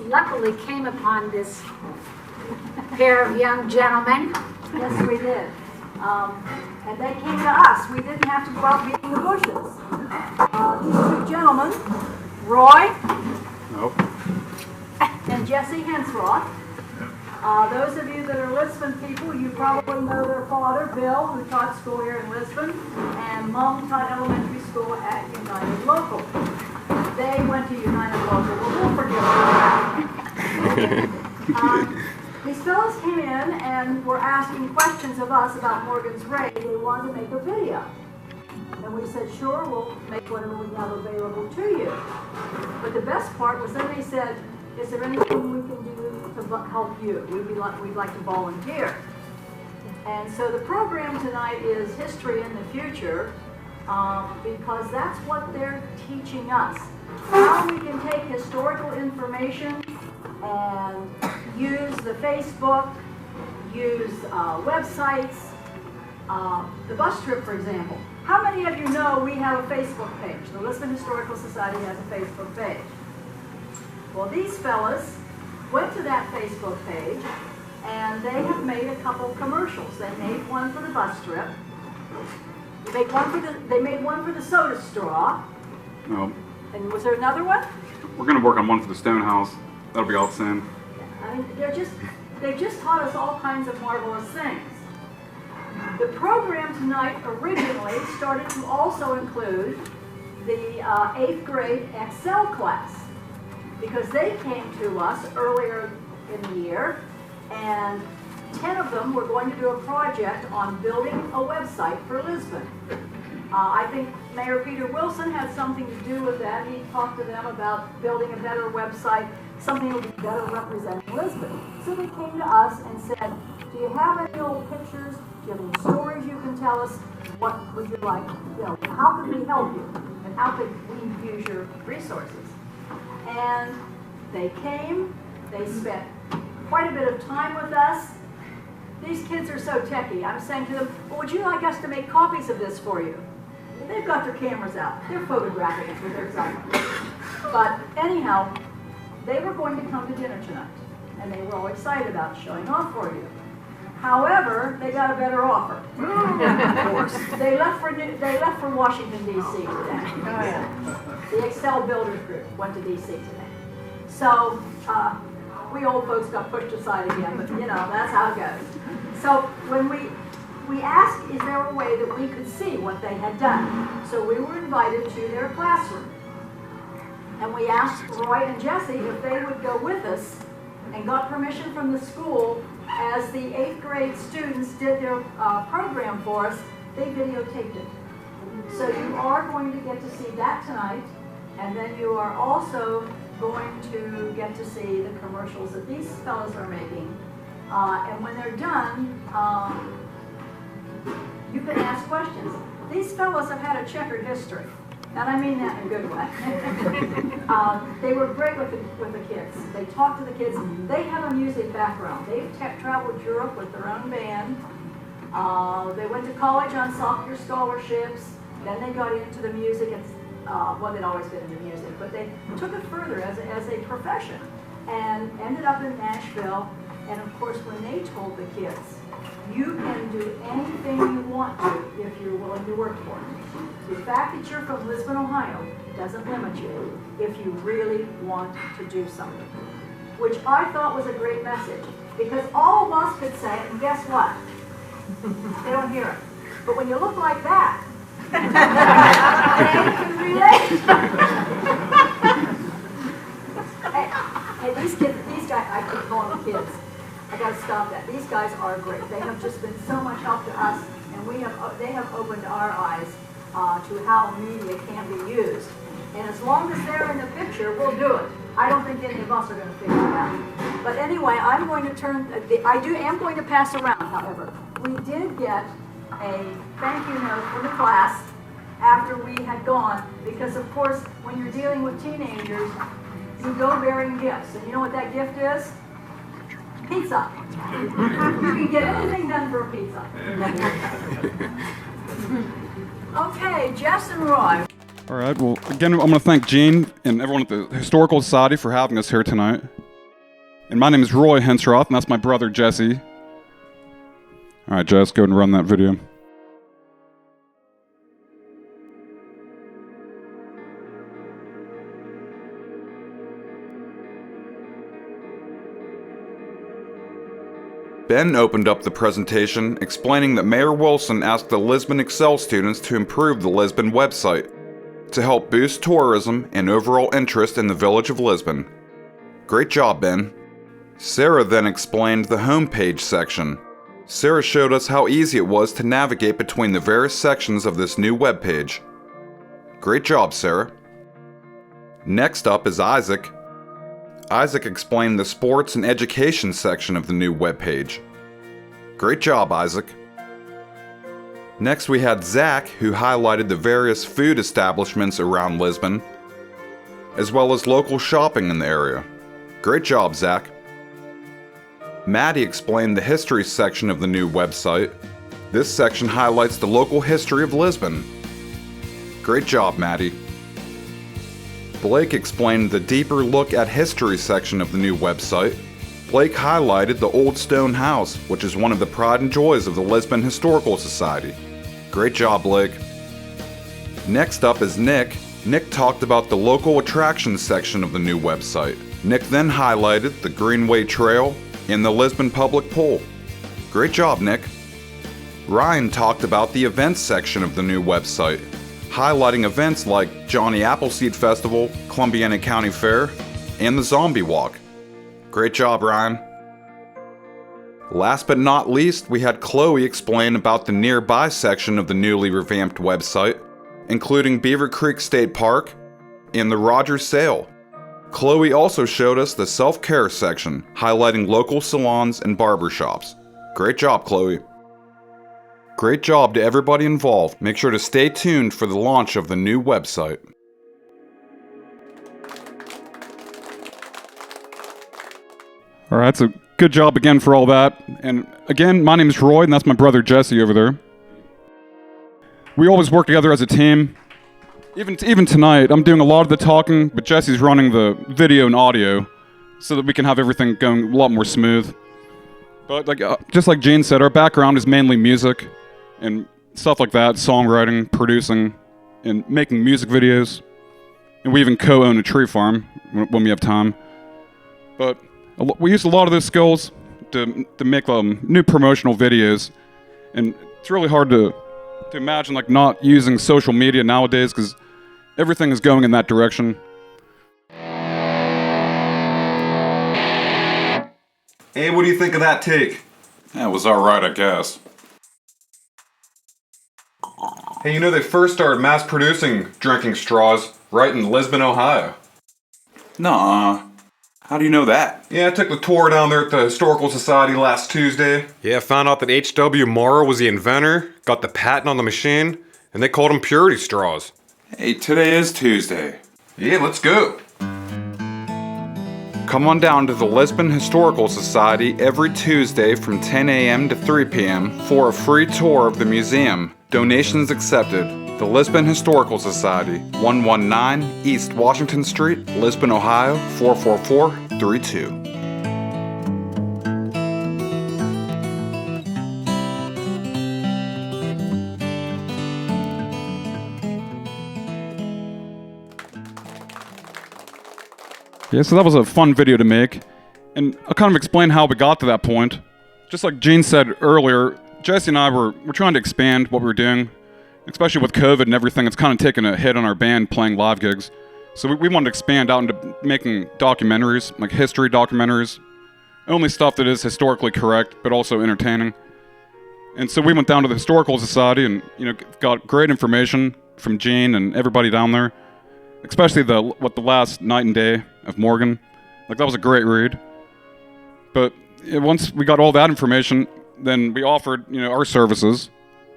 luckily came upon this pair of young gentlemen. Yes, we did. And they came to us. We didn't have to go out beating the bushes. These two gentlemen, Roy and Jesse Henceroth. Those of you that are Lisbon people, you probably know their father, Bill, who taught school here in Lisbon, and Mom taught elementary school at United Local. They went to United Local, but we'll forgive them. These fellows came in and were asking questions of us about Morgan's Raid. They wanted to make a video. And we said, sure, we'll make whatever we have available to you. But the best part was then they said, is there anything we can do to help you? We'd like to volunteer. And so the program tonight is History in the Future, because that's what they're teaching us. How we can take historical information and use the Facebook, use websites, the bus trip, for example. How many of you know we have a Facebook page? The Lisbon Historical Society has a Facebook page. Well, these fellas went to that Facebook page, and they have made a couple commercials. They made one for the bus trip. They made one for the soda straw. No. And was there another one? We're going to work on one for the stone house. That'll be all soon. I mean, they've just taught us all kinds of marvelous things. The program tonight originally started to also include the 8th grade Excel class, because they came to us earlier in the year, and 10 of them were going to do a project on building a website for Lisbon. I think Mayor Peter Wilson had something to do with that. He talked to them about building a better website, something that would be better representing Lisbon. So they came to us and said, do you have any old pictures? Do you have any stories you can tell us? What would you like? You know, how could we help you? And how could we use your resources? And they came, they spent quite a bit of time with us. These kids are so techy. I'm saying to them, well, would you like us to make copies of this for you? They've got their cameras out. They're photographing it with their excitement. But anyhow, they were going to come to dinner tonight, and they were all excited about showing off for you. However, they got a better offer. Of course. They left for Washington, D.C. today. The Excel Builders Group went to D.C. today. So we old folks got pushed aside again, but you know, that's how it goes. So when we asked, is there a way that we could see what they had done? So we were invited to their classroom. And we asked Roy and Jesse if they would go with us, and got permission from the school. As the 8th grade students did their program for us, they videotaped it. So you are going to get to see that tonight, and then you are also going to get to see the commercials that these fellows are making. And when they're done, you can ask questions. These fellows have had a checkered history, and I mean that in a good way. They were great with the kids. They talked to the kids. They have a music background. They've traveled Europe with their own band. They went to college on soccer scholarships. Then they got into the music. Well, they'd always been into music, but they took it further as a profession and ended up in Nashville. And of course, when they told the kids, you can do anything you want to if you're willing to work for it. The fact that you're from Lisbon, Ohio, doesn't limit you if you really want to do something. Which I thought was a great message, because all of us could say it, and guess what? They don't hear it. But when you look like that, they can relate. Hey, these guys, I keep calling them kids. I got to stop that. These guys are great. They have just been so much help to us, and they have opened our eyes to how media can be used. And as long as they're in the picture, we'll do it. I don't think any of us are going to figure it out. But anyway, I'm going to am going to pass around, however. We did get a thank you note from the class after we had gone, because of course, when you're dealing with teenagers, you go bearing gifts. And you know what that gift is? Pizza. You can get anything done for a pizza. Okay, Jess and Roy. All right, well, again, I'm going to thank Jean and everyone at the Historical Society for having us here tonight. And my name is Roy Henceroth, and that's my brother Jesse. Alright, Jess, go ahead and run that video. Ben opened up the presentation explaining that Mayor Wilson asked the Lisbon Excel students to improve the Lisbon website to help boost tourism and overall interest in the village of Lisbon. Great job, Ben. Sarah then explained the homepage section. Sarah showed us how easy it was to navigate between the various sections of this new webpage. Great job, Sarah. Next up is Isaac. Isaac explained the sports and education section of the new webpage. Great job, Isaac. Next we had Zach, who highlighted the various food establishments around Lisbon, as well as local shopping in the area. Great job, Zach. MADDIE explained the history section of the new website. This section highlights the local history of Lisbon. Great job, MADDIE. Blake explained the deeper look at history section of the new website. Blake highlighted the old stone house, which is one of the pride and joys of the Lisbon Historical Society. Great job, Blake. Next up is Nick. Nick talked about the local attractions section of the new website. Nick then highlighted the Greenway Trail and the Lisbon Public Pool. Great job, Nick. Ryan talked about the events section of the new website, highlighting events like Johnny Appleseed Festival, Columbiana County Fair, and the Zombie Walk. Great job, Ryan. Last but not least, we had Chloe explain about the nearby section of the newly revamped website, including Beaver Creek State Park and the Rogers Sale. Chloe also showed us the self-care section, highlighting local salons and barbershops. Great job, Chloe. Great job to everybody involved. Make sure to stay tuned for the launch of the new website. Alright, so good job again for all that. And again, my name is Roy, and that's my brother Jesse over there. We always work together as a team. Even tonight, I'm doing a lot of the talking, but Jesse's running the video and audio so that we can have everything going a lot more smooth. But just like Gene said, our background is mainly music and stuff like that, songwriting, producing, and making music videos. And we even co-own a tree farm when we have time. But we use a lot of those skills to make new promotional videos. And it's really hard to imagine not using social media nowadays because everything is going in that direction. Hey, what do you think of that take? That was alright, I guess. Hey, you know they first started mass producing drinking straws right in Lisbon, Ohio. Nuh-uh. How do you know that? Yeah, I took the tour down there at the Historical Society last Tuesday. Yeah, found out that H.W. Morrow was the inventor, got the patent on the machine, and they called them purity straws. Hey, today is Tuesday. Yeah, let's go. Come on down to the Lisbon Historical Society every Tuesday from 10 a.m. to 3 p.m. for a free tour of the museum. Donations accepted. The Lisbon Historical Society, 119 East Washington Street, Lisbon, Ohio, 44432. Yeah, so that was a fun video to make, and I'll kind of explain how we got to that point. Just like Gene said earlier, Jesse and I were trying to expand what we were doing, especially with COVID and everything. It's kind of taken a hit on our band playing live gigs. So we wanted to expand out into making documentaries, like history documentaries, only stuff that is historically correct, but also entertaining. And so we went down to the Historical Society and, got great information from Gene and everybody down there. Especially the last night and day of Morgan. That was a great read. But once we got all that information, then we offered, our services.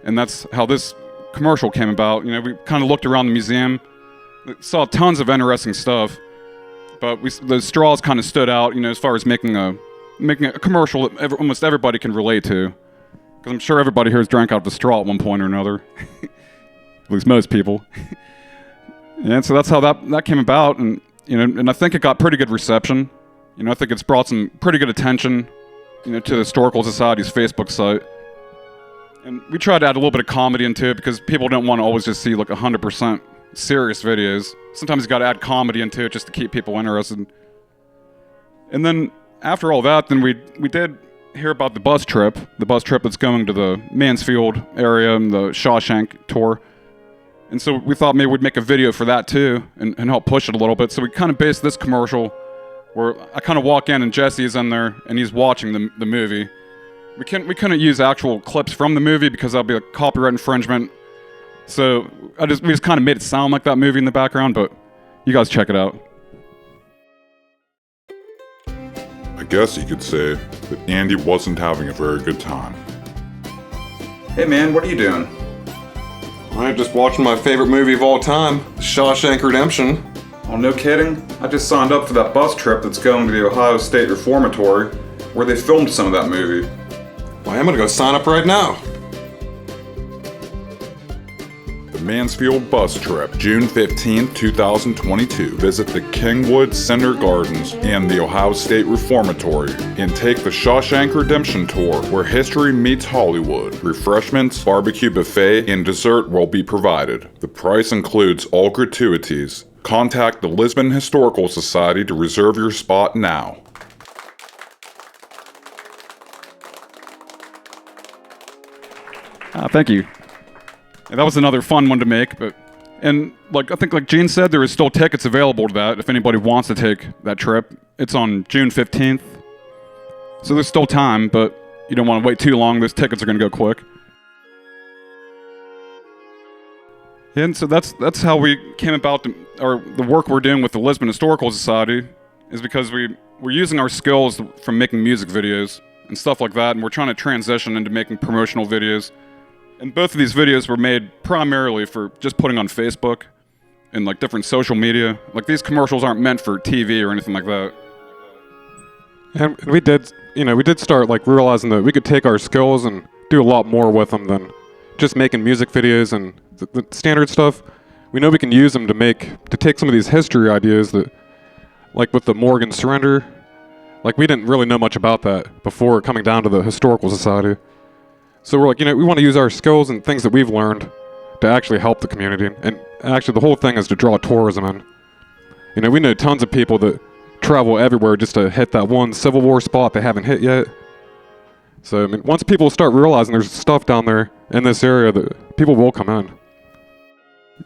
And that's how this commercial came about. We kind of looked around the museum, saw tons of interesting stuff. But the straws kind of stood out, as far as making a commercial that almost everybody can relate to. Because I'm sure everybody here has drank out of a straw at one point or another. At least most people. And so that's how that came about, and and I think it got pretty good reception. You know, I think it's brought some pretty good attention, you know, to the Historical Society's Facebook site. And we try to add a little bit of comedy into it because people don't want to always just see like 100% serious videos. Sometimes you got to add comedy into it just to keep people interested. And then after all that, then we did hear about the bus trip that's going to the Mansfield area and the Shawshank tour. And so we thought maybe we'd make a video for that too and help push it a little bit. So we kind of based this commercial where I kind of walk in and Jesse's in there and he's watching the movie. We couldn't use actual clips from the movie because that'd be a copyright infringement. So we just kind of made it sound like that movie in the background, but you guys check it out. I guess you could say that Andy wasn't having a very good time. Hey man, what are you doing? I'm just watching my favorite movie of all time, Shawshank Redemption. Oh, no kidding? I just signed up for that bus trip that's going to the Ohio State Reformatory, where they filmed some of that movie. Well, I'm gonna go sign up right now. The Mansfield Bus Trip, June 15, 2022. Visit the Kingwood Center Gardens and the Ohio State Reformatory and take the Shawshank Redemption Tour, where history meets Hollywood. Refreshments, barbecue buffet, and dessert will be provided. The price includes all gratuities. Contact the Lisbon Historical Society to reserve your spot now. Thank you. And that was another fun one to make, and I think like Gene said, there is still tickets available to that if anybody wants to take that trip. It's on June 15th. So there's still time, but you don't want to wait too long. Those tickets are going to go quick. And so that's how we came about the work we're doing with the Lisbon Historical Society, is because we're using our skills from making music videos and stuff like that, and we're trying to transition into making promotional videos. And both of these videos were made primarily for just putting on Facebook and like different social media. Like these commercials aren't meant for TV or anything like that. And we did start like realizing that we could take our skills and do a lot more with them than just making music videos and the standard stuff. We know we can use them to take some of these history ideas that, like with the Morgan surrender, like we didn't really know much about that before coming down to the Historical Society. So we're like, we want to use our skills and things that we've learned to actually help the community. And actually the whole thing is to draw tourism in. We know tons of people that travel everywhere just to hit that one Civil War spot they haven't hit yet. So, once people start realizing there's stuff down there in this area, that people will come in.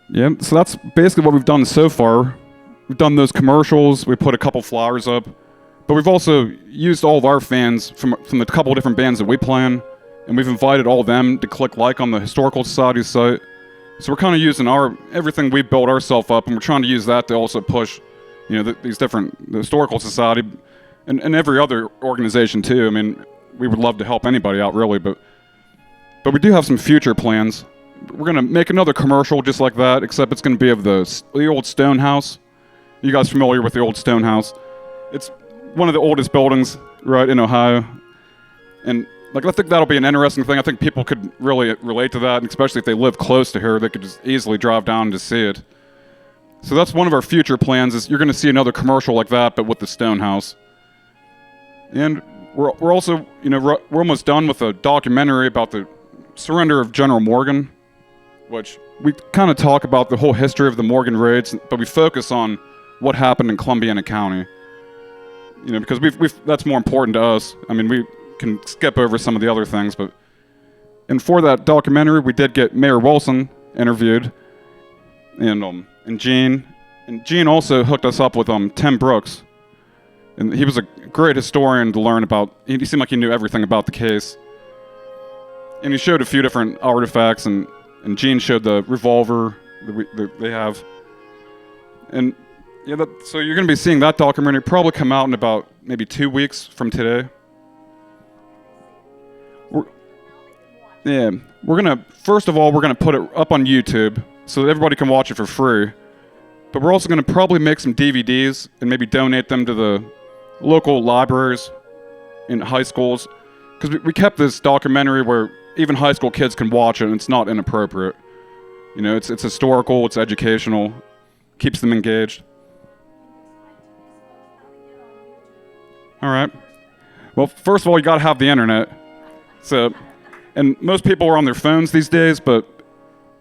Yeah, so that's basically what we've done so far. We've done those commercials, we put a couple flyers up, but we've also used all of our fans from the couple different bands that we play in, and we've invited all of them to click like on the Historical Society site. So we're kind of using everything we built ourselves up, and we're trying to use that to also push, these different, the Historical Society, and every other organization too. We would love to help anybody out really, but we do have some future plans. We're gonna make another commercial just like that, except it's gonna be of the old stone house. You guys familiar with the old stone house? It's one of the oldest buildings right in Ohio, and I think that'll be an interesting thing. I think people could really relate to that, and especially if they live close to here, they could just easily drive down to see it. So that's one of our future plans, is you're going to see another commercial like that, but with the stone house. And we're also, we're almost done with a documentary about the surrender of General Morgan, which we kind of talk about the whole history of the Morgan raids, but we focus on what happened in Columbiana County. Because that's more important to us. We can skip over some of the other things, and for that documentary we did get Mayor Wilson interviewed, and Gene also hooked us up with Tim Brooks, and he was a great historian to learn about. He seemed like he knew everything about the case, and he showed a few different artifacts, and Gene showed the revolver that they have, and so you're going to be seeing that documentary probably come out in about maybe 2 weeks from today. First of all, we're gonna put it up on YouTube so that everybody can watch it for free. But we're also gonna probably make some DVDs and maybe donate them to the local libraries in high schools. Because we kept this documentary where even high school kids can watch it and it's not inappropriate. It's historical, it's educational, keeps them engaged. All right. Well, first of all, you got to have the internet. So, and most people are on their phones these days, but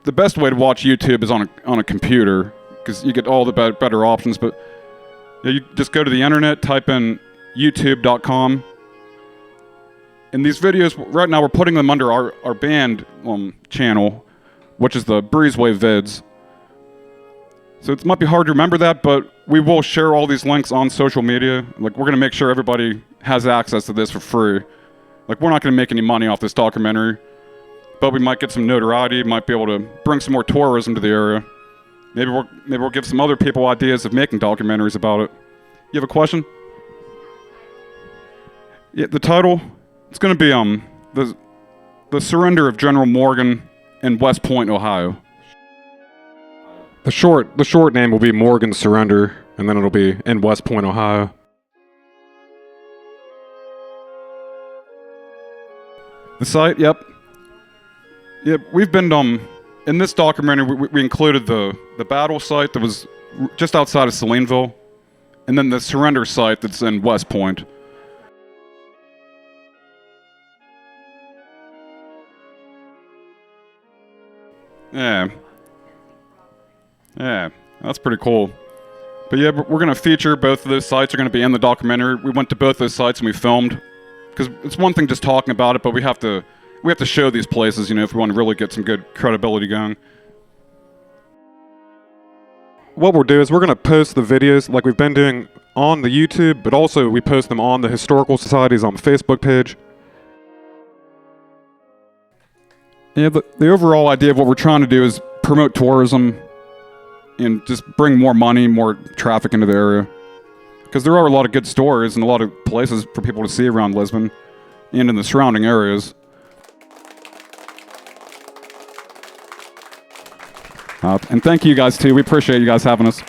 the best way to watch YouTube is on a computer because you get all the better options. But yeah, you just go to the internet, type in youtube.com. And these videos, right now, we're putting them under our band channel, which is the Breezeway Vids. So it might be hard to remember that, but we will share all these links on social media. Like, we're going to make sure everybody has access to this for free. Like, we're not going to make any money off this documentary, but we might get some notoriety, might be able to bring some more tourism to the area. Maybe we'll give some other people ideas of making documentaries about it. You have a question? Yeah, the title, it's going to be the Surrender of General Morgan in West Point, Ohio. The short name will be Morgan's Surrender, and then it'll be in West Point, Ohio. The site, yep. Yep, we've been, in this documentary, we included the battle site that was just outside of Salineville, and then the surrender site that's in West Point. Yeah, that's pretty cool. But yeah, we're going to feature both of those sites are going to be in the documentary. We went to both those sites and we filmed. Because it's one thing just talking about it, but we have to show these places, if we want to really get some good credibility going. What we'll do is we're going to post the videos like we've been doing on the YouTube, but also we post them on the Historical Society's Facebook page. Yeah, the overall idea of what we're trying to do is promote tourism and just bring more money, more traffic into the area. Because there are a lot of good stories and a lot of places for people to see around Lisbon and in the surrounding areas. And thank you guys too. We appreciate you guys having us.